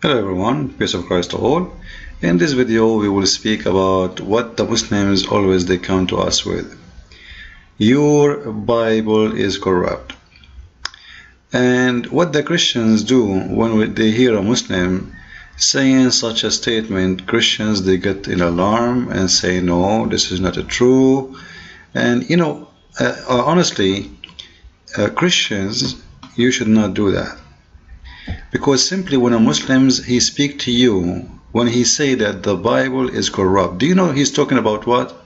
Hello everyone, peace of Christ to all. In this video we will speak about what the Muslims always they come to us with. Your Bible is corrupt. And what the Christians do when they hear a Muslim saying such a statement, Christians they get in alarm and say no, this is not true. And honestly, Christians, you should not do that. Because simply when a Muslim he speak to you, when he say that the Bible is corrupt, do you know he's talking about what?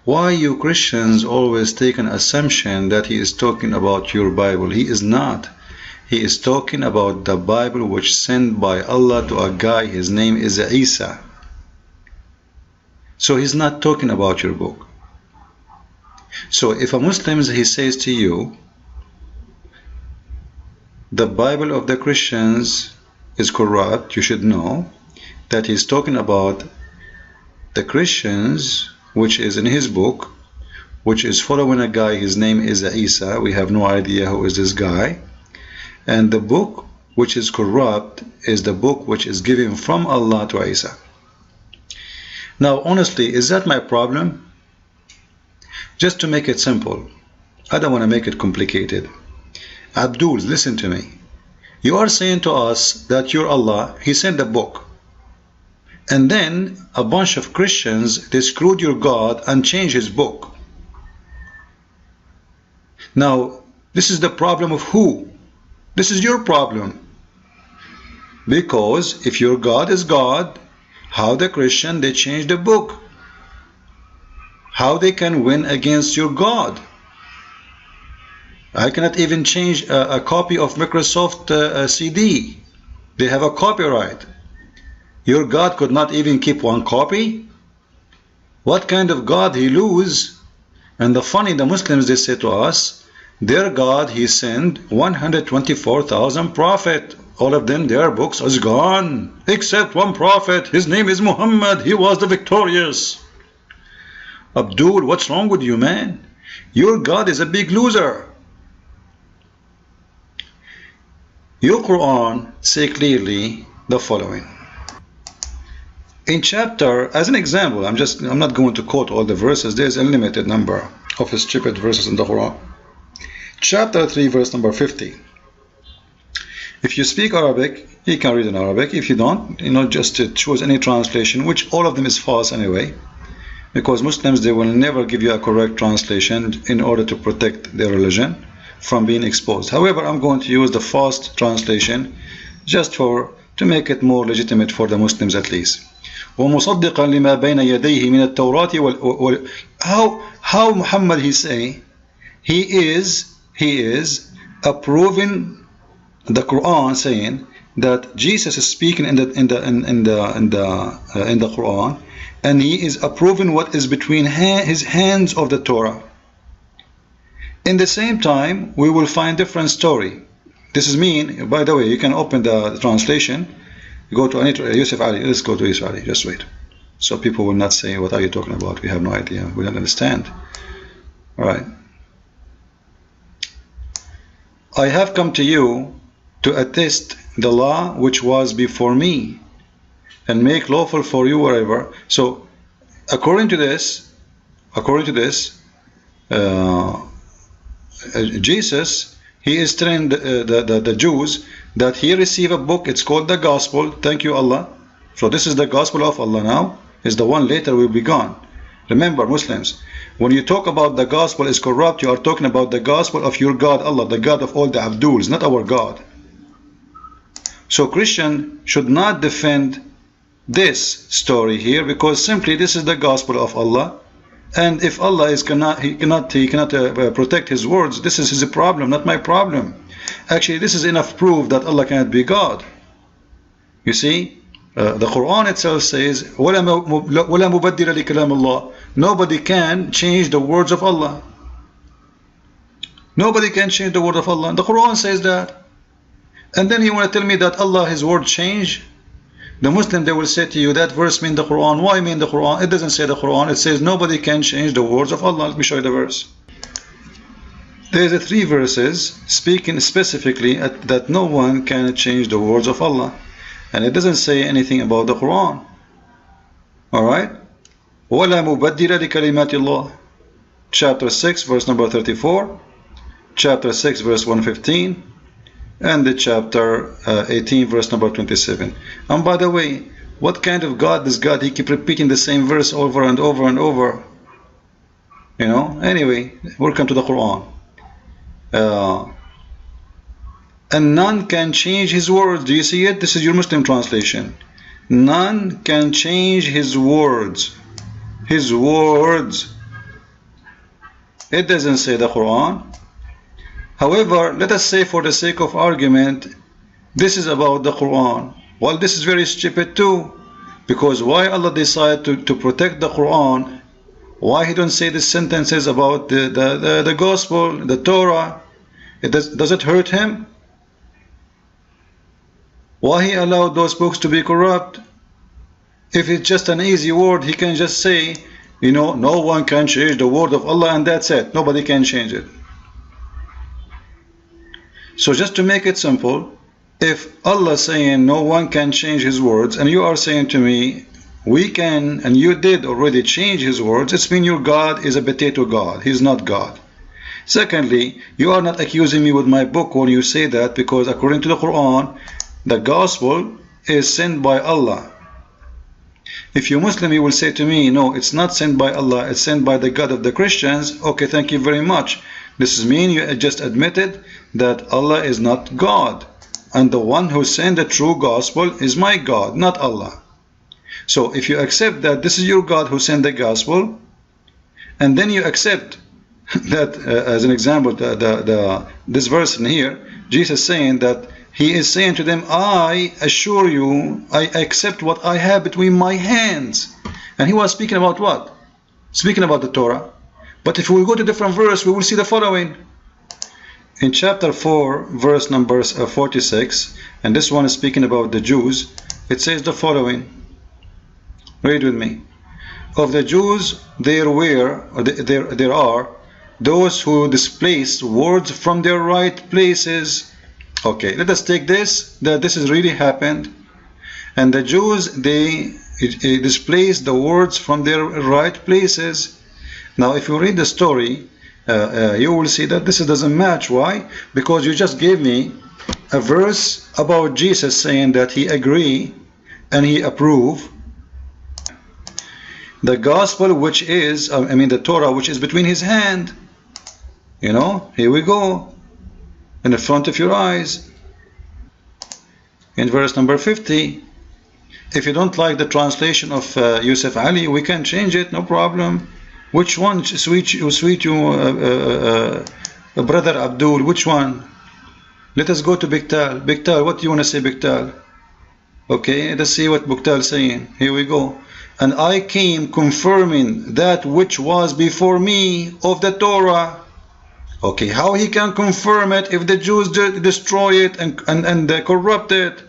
Why you Christians always take an assumption that he is talking about your Bible? He is not. He is talking about the Bible which sent by Allah to a guy, his name is Isa. So he's not talking about your book. So if a Muslim he says to you, the Bible of the Christians is corrupt, you should know that he's talking about the Christians, which is in his book, which is following a guy, his name is Isa. We have no idea who is this guy. And the book which is corrupt is the book which is given from Allah to Isa. Now honestly, is that my problem? Just to make it simple, I don't want to make it complicated. Abdul, listen to me. You are saying to us that your Allah, he sent a book. And then a bunch of Christians, they screwed your God and changed his book. Now, this is the problem of who? This is your problem. Because if your God is God, how the Christian, they change the book? How they can win against your God? I cannot even change a copy of Microsoft CD. They have a copyright. Your God could not even keep one copy? What kind of God he lose? And the Muslims, they say to us, their God, he sent 124,000 prophets. All of them, their books is gone. Except one prophet. His name is Muhammad. He was the victorious. Abdul, what's wrong with you, man? Your God is a big loser. Your Quran say clearly the following. In chapter, as an example, I'm not going to quote all the verses. There's a limited number of stupid verses in the Quran. Chapter 3, verse number 50. If you speak Arabic, you can read in Arabic. If you don't, just choose any translation, which all of them is false anyway. Because Muslims, they will never give you a correct translation in order to protect their religion from being exposed. However, I'm going to use the fast translation just to make it more legitimate for the Muslims at least. وَمُصَدِّقًا لِمَا بَيْنَ يَدَيْهِ مِنَ التَّوْرَاةِ How Muhammad he say he is approving the Quran, saying that Jesus is speaking in the Quran, and he is approving what is between his hands of the Torah. In the same time, we will find different story. This is mean, by the way, you can open the translation. Go to Yusuf Ali. Let's go to Yusuf Ali. Just wait. So people will not say, what are you talking about? We have no idea. We don't understand. All right. I have come to you to attest the law which was before me and make lawful for you wherever. So according to this, Jesus, he is telling the Jews that he received a book. It's called the Gospel. Thank you, Allah. So this is the Gospel of Allah now. Is the one later will be gone. Remember, Muslims, when you talk about the Gospel is corrupt, you are talking about the Gospel of your God, Allah, the God of all the Abduls, not our God. So Christian should not defend this story here, because simply this is the Gospel of Allah. And if Allah cannot protect his words, this is his problem, not my problem. Actually, this is enough proof that Allah cannot be God. You see, the Quran itself says, وَلَا مُبَدِّلَ لِكَلَامِ اللَّهِ. Nobody can change the words of Allah. Nobody can change the word of Allah. The Quran says that. And then you want to tell me that Allah, his word change? The Muslim, they will say to you, that verse mean the Quran. Why mean the Quran? It doesn't say the Quran. It says nobody can change the words of Allah. Let me show you the verse. There's three verses speaking specifically that no one can change the words of Allah, and it doesn't say anything about the Quran. Alright? وَلَا مُبَدِّلَ لِكَلِمَاتِ اللَّهِ, chapter 6 verse number 34, chapter 6 verse 115, and the chapter 18 verse number 27. And by the way, what kind of God is God? He keep repeating the same verse over and over and over. You know? Anyway, welcome to the Quran. And none can change his words. Do you see it? This is your Muslim translation. None can change his words. His words. It doesn't say the Quran. However, let us say for the sake of argument, this is about the Quran. Well, this is very stupid too. Because why Allah decided to protect the Quran? Why He don't say the sentences about the Gospel, the Torah? Does it hurt Him? Why He allowed those books to be corrupt? If it's just an easy word, He can just say, you know, no one can change the word of Allah, and that's it. Nobody can change it. So just to make it simple, if Allah is saying no one can change His words, and you are saying to me, we can, and you did already change His words, it's mean your God is a potato God. He's not God. Secondly, you are not accusing me with my book when you say that, because according to the Quran, the Gospel is sent by Allah. If you're Muslim, you will say to me, no, it's not sent by Allah, it's sent by the God of the Christians. Okay, thank you very much. This is mean you just admitted that Allah is not God, and the one who sent the true Gospel is my God, not Allah. So if you accept that this is your God who sent the Gospel, and then you accept that as an example, this verse in here, Jesus saying that He is saying to them, I assure you, I accept what I have between my hands. And He was speaking about what? Speaking about the Torah. But if we go to different verse, we will see the following. In chapter 4, verse number 46, and this one is speaking about the Jews, it says the following. Read with me. Of the Jews, there are those who displaced words from their right places. Okay, let us take this, that this has really happened. And the Jews, they displaced the words from their right places. Now, if you read the story, you will see that this doesn't match. Why? Because you just gave me a verse about Jesus saying that He agree and He approve the Gospel, which is, the Torah, which is between His hand. You know, here we go. In the front of your eyes. In verse number 50, if you don't like the translation of Yusuf Ali, we can change it, no problem. Which one sweet you, brother Abdul? Which one? Let us go to Biktal. Biktal, what do you want to say, Biktal? Okay, let's see what Biktal is saying. Here we go. And I came confirming that which was before me of the Torah. Okay, how he can confirm it if the Jews destroy it and they corrupt it?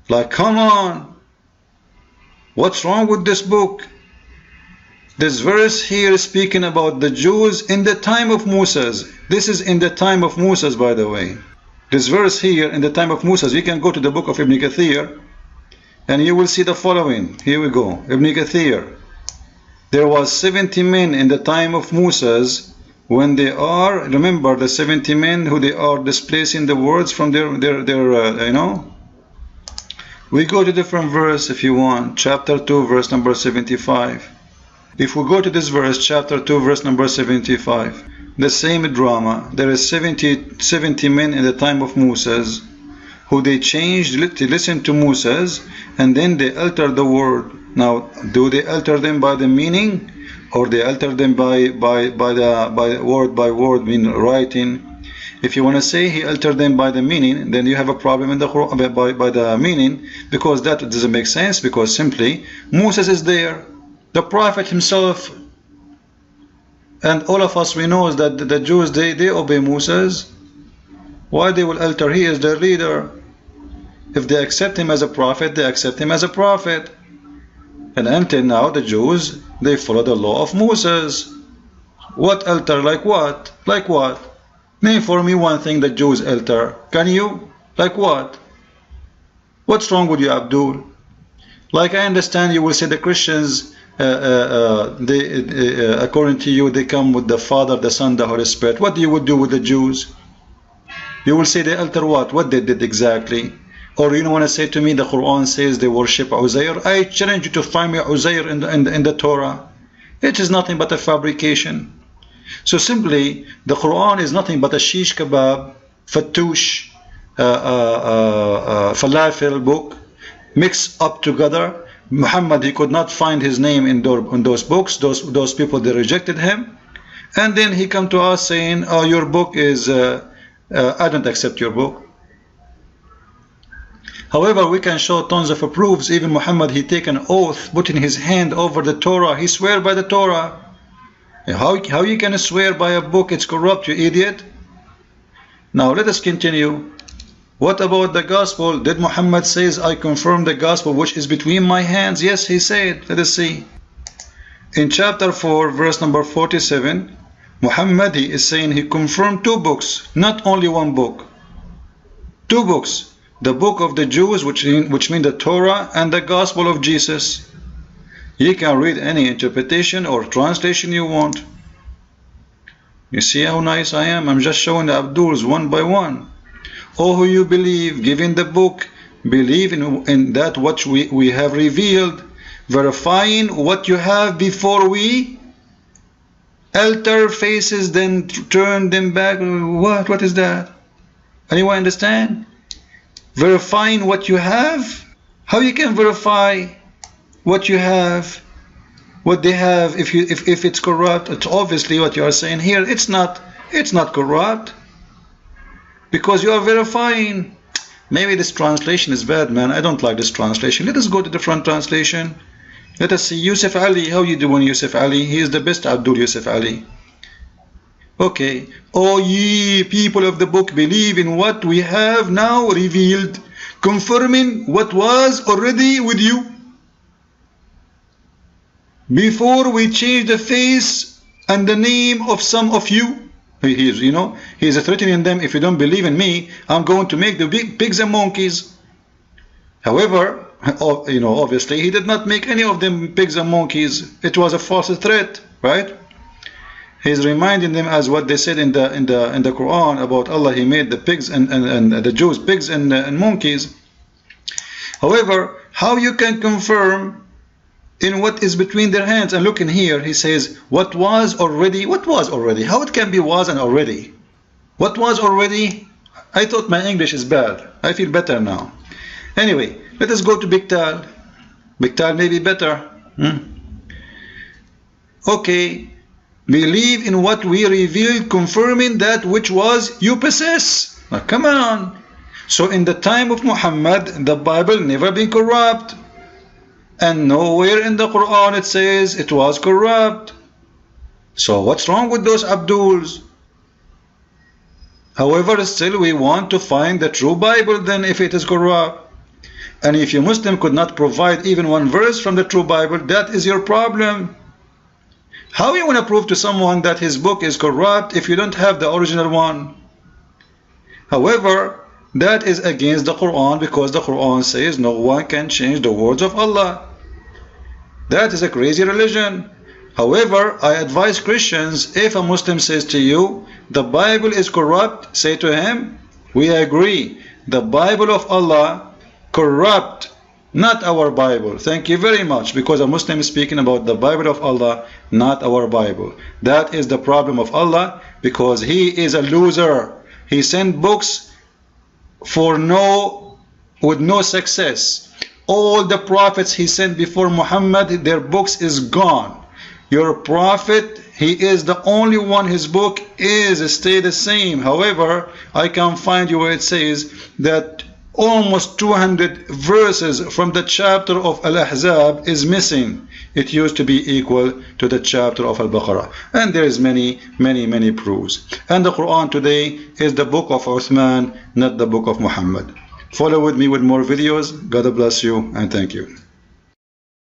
Like, come on. What's wrong with this book? This verse here is speaking about the Jews in the time of Moses. This is in the time of Moses, by the way. This verse here, in the time of Moses, you can go to the book of Ibn Kathir, and you will see the following. Here we go. Ibn Kathir. There was 70 men in the time of Moses, when they are, remember the 70 men who they are displacing the words from their you know. We go to different verse if you want. Chapter 2, verse number 75. If we go to this verse, chapter 2, verse number 75, the same drama. There is 70 men in the time of Moses who they changed to listen to Moses, and then they alter the word. Now, do they alter them by the meaning, or they alter them by word, mean writing? If you want to say he altered them by the meaning, then you have a problem in the Quran by the meaning, because that doesn't make sense. Because simply Moses is there, the prophet himself, and all of us, we know that the Jews, they obey Moses. Why they will alter? He is their leader. If they accept him as a prophet, they accept him as a prophet. And until now, the Jews, they follow the law of Moses. What altar? Like what? Like what? Name for me one thing the Jews altar. Can you? Like what? What's wrong with you, Abdul? Like I understand you will say the Christians, according to you, they come with the Father, the Son, the Holy Spirit. What you would do with the Jews? You will say they alter what? What they did exactly? Or you don't want to say to me the Quran says they worship Uzair? I challenge you to find me Uzair in the Torah. It is nothing but a fabrication. So simply, the Quran is nothing but a shish kebab, fattoush, falafel book, mixed up together. Muhammad, he could not find his name in those books. Those people, they rejected him. And then he come to us saying, oh, your book is, I don't accept your book. However, we can show tons of proofs. Even Muhammad, he take an oath, putting his hand over the Torah. He swear by the Torah. How you can swear by a book? It's corrupt, you idiot. Now let us continue. What about the gospel? Did Muhammad says, I confirm the gospel which is between my hands? Yes, he said. Let us see. In chapter 4, verse number 47, Muhammad, he is saying he confirmed 2 books, not only 1 book. 2 books. The book of the Jews, which mean the Torah, and the gospel of Jesus. You can read any interpretation or translation you want. You see how nice I am? I'm just showing the Abduls one by one. Oh, who you believe, given the book, believe in that what we have revealed, verifying what you have before we alter faces, then turn them back. What is that? Anyone understand? Verifying what you have? How you can verify what you have, what they have, if it's corrupt? It's obviously what you are saying here. It's not corrupt, because you are verifying. Maybe this translation is bad, man. I don't like this translation. Let us go to different translation. Let us see. Yusuf Ali, how you doing, Yusuf Ali? He is the best Abdul Yusuf Ali. Okay. O ye people of the book, believe in what we have now revealed, confirming what was already with you, before we change the face and the name of some of you. He's threatening them. If you don't believe in me, I'm going to make the big pigs and monkeys. However, obviously he did not make any of them pigs and monkeys. It was a false threat, right? He's reminding them as what they said in the Quran about Allah. He made the pigs and the Jews pigs and monkeys. However, how you can confirm in what is between their hands? And look in here, he says, what was already? How it can be was and already? What was already? I thought my English is bad. I feel better now. Anyway, let us go to Biktal. Biktal may be better. Okay. Believe in what we revealed, confirming that which was you possess. Now, come on. So in the time of Muhammad, the Bible never been corrupt. And nowhere in the Quran it says it was corrupt. So what's wrong with those Abduls? However, still we want to find the true Bible then if it is corrupt. And if you Muslim could not provide even 1 verse from the true Bible, that is your problem. How you want to prove to someone that his book is corrupt if you don't have the original one? However, that is against the Quran, because the Quran says no one can change the words of Allah. That is a crazy religion. However, I advise Christians, if a Muslim says to you, the Bible is corrupt, say to him, we agree, the Bible of Allah corrupt, not our Bible. Thank you very much, because a Muslim is speaking about the Bible of Allah, not our Bible. That is the problem of Allah, because he is a loser. He sent books with no success. All the prophets he sent before Muhammad, their books is gone. Your prophet, he is the only one, his book is stay the same. However, I can find you where it says that almost 200 verses from the chapter of Al-Ahzab is missing. It used to be equal to the chapter of Al-Baqarah. And there is many proofs. And the Quran today is the book of Uthman, not the book of Muhammad. Follow with me with more videos. God bless you and thank you.